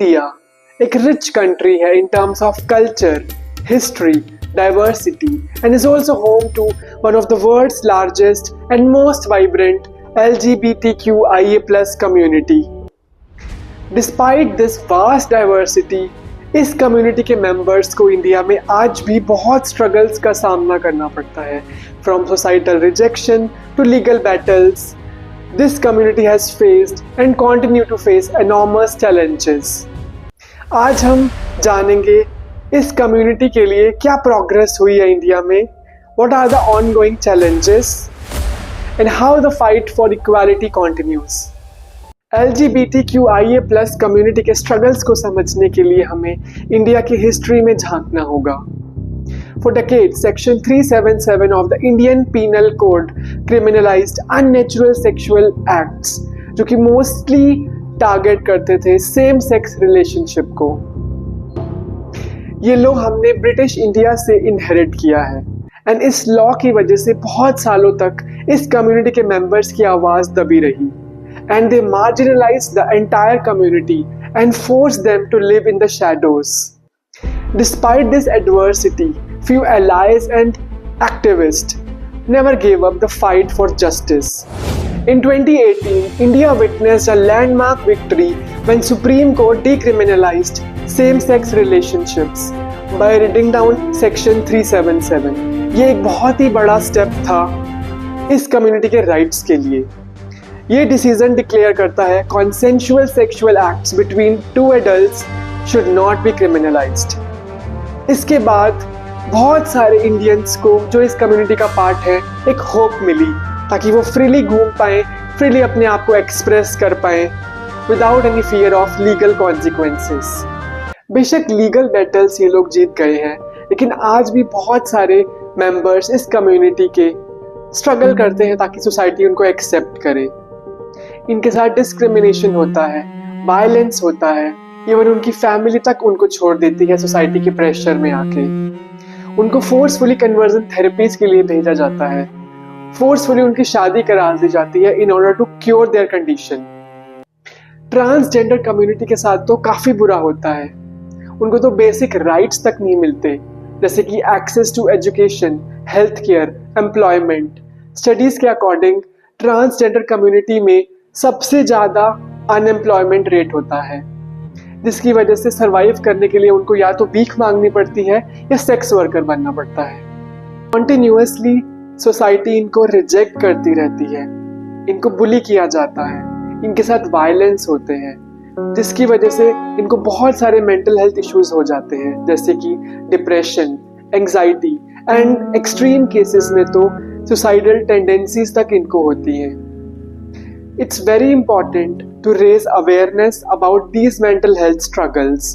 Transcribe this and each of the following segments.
India एक rich country है in terms of culture, history, diversity and is also home to one of the world's largest and most vibrant LGBTQIA+ community. Despite this vast diversity, इस community के members को India में आज भी बहुत struggles का सामना करना पड़ता है. From societal rejection to legal battles, this community has faced and continue to face enormous challenges. आज हम जानेंगे इस कम्युनिटी के लिए क्या प्रोग्रेस हुई है इंडिया में, what are the ongoing challenges and how the fight for equality continues. LGBTQIA+ community के स्ट्रगल्स को समझने के लिए हमें इंडिया की हिस्ट्री में झांकना होगा. For decades, Section 377 of the Indian Penal Code criminalized unnatural sexual acts, जो कि मोस्टली टारगेट करते थे सेम सेक्स रिलेशनशिप को. ये लॉ हमने ब्रिटिश इंडिया से इनहेरिट किया है एंड इस लॉ की वजह से बहुत सालों तक इस कम्युनिटी के मेंबर्स की आवाज दबी रही. And they marginalized the entire community and forced them to live in the shadows. Despite this adversity, few allies and activists never gave up the fight for justice. In 2018, India witnessed a landmark victory when Supreme Court decriminalized same-sex relationships by reading down Section 377. ये एक बहुत ही बड़ा step था इस community के rights के लिए. ये डिसीजन डिक्लेयर करता है consensual sexual acts between two adults should not be criminalized. इसके बाद बहुत सारे इंडियंस को जो इस कम्युनिटी का पार्ट है एक होप मिली ताकि वो फ्रीली घूम पाए, फ्रीली अपने आप को एक्सप्रेस कर पाए without any fear of legal consequences. बेशक लीगल बैटल्स ये लोग जीत गए हैं, लेकिन आज भी बहुत सारे मेंबर्स इस कम्युनिटी के स्ट्रगल करते हैं ताकि सोसाइटी उनको एक्सेप्ट करे. इनके साथ डिस्क्रिमिनेशन होता है, वायलेंस होता है, इवन उनकी फैमिली तक उनको छोड़ देती है सोसाइटी के प्रेशर में आके. उनको फोर्सफुली कन्वर्जन थेरेपीज के लिए भेजा जाता है, फोर्सफुली उनकी शादी करा दी जाती है in order to cure their condition. Transgender community के साथ तो काफी बुरा होता है. उनको तो बेसिक राइट्स तक नहीं मिलते, जैसे कि access to education, health care, employment. Studies के अकॉर्डिंग ट्रांसजेंडर कम्युनिटी में सबसे ज्यादा अनएम्प्लॉयमेंट रेट होता है, जिसकी वजह से सरवाइव करने के लिए उनको या तो भीख मांगनी पड़ती है या सेक्स वर्कर बनना पड़ता है. कॉन्टिन्यूअसली सोसाइटी इनको रिजेक्ट करती रहती है, इनको बुली किया जाता है, इनके साथ वायलेंस होते हैं, जिसकी वजह से इनको बहुत सारे मेंटल हेल्थ इश्यूज हो जाते हैं, जैसे कि depression, anxiety and extreme cases में तो सुसाइडल टेंडेंसीज तक इनको होती हैं. It's very important to raise awareness about these mental health struggles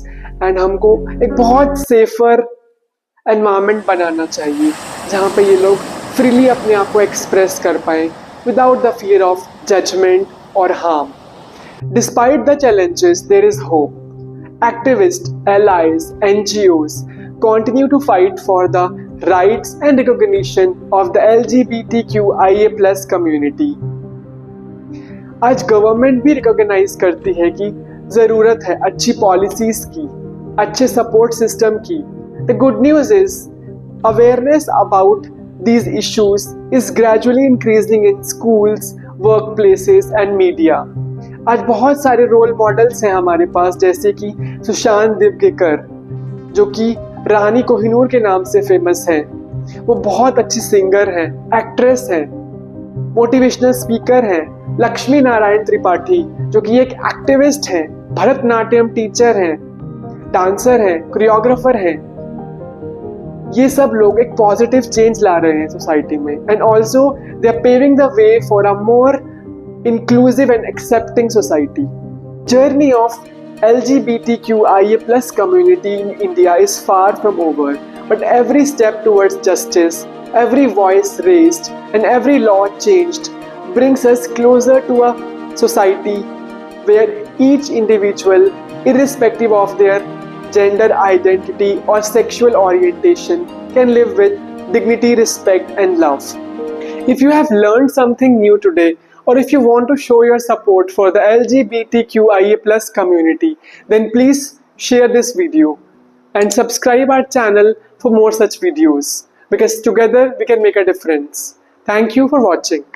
and हमको एक बहुत safer environment बनाना चाहिए जहाँ पे ये लोग freely अपने आप को express कर पाएं without the fear of judgment or harm. Despite the challenges, there is hope. Activists, allies, NGOs continue to fight for the rights and recognition of the LGBTQIA+ community. आज गवर्नमेंट भी recognise करती है कि जरूरत है अच्छी पॉलिसीज की, अच्छे सपोर्ट सिस्टम की. The good news is awareness about these issues is gradually increasing in schools, work places and media. आज बहुत सारे रोल मॉडल्स हैं हमारे पास, जैसे कि सुशांत दिव्यकर, जो कि रानी कोहिनूर के नाम से फेमस है. वो बहुत अच्छी सिंगर हैं, एक्ट्रेस हैं, मोटिवेशनल स्पीकर हैं. लक्ष्मी नारायण त्रिपाठी, जो कि एक एक्टिविस्ट हैं, भरतनाट्यम टीचर हैं, डांसर हैं, कोरियोग्राफर हैं. ये सब लोग एक पॉजिटिव चेंज ला रहे हैं सोसाइटी में and also they are paving the way for a more inclusive and accepting society. Journey of LGBTQIA+ community in India is far from over, but every step towards justice, every voice raised and every law changed brings us closer to a society where each individual, irrespective of their gender identity or sexual orientation, can live with dignity, respect and love. If you have learned something new today or if you want to show your support for the LGBTQIA plus community, then please share this video and subscribe our channel for more such videos, because together we can make a difference. Thank you for watching.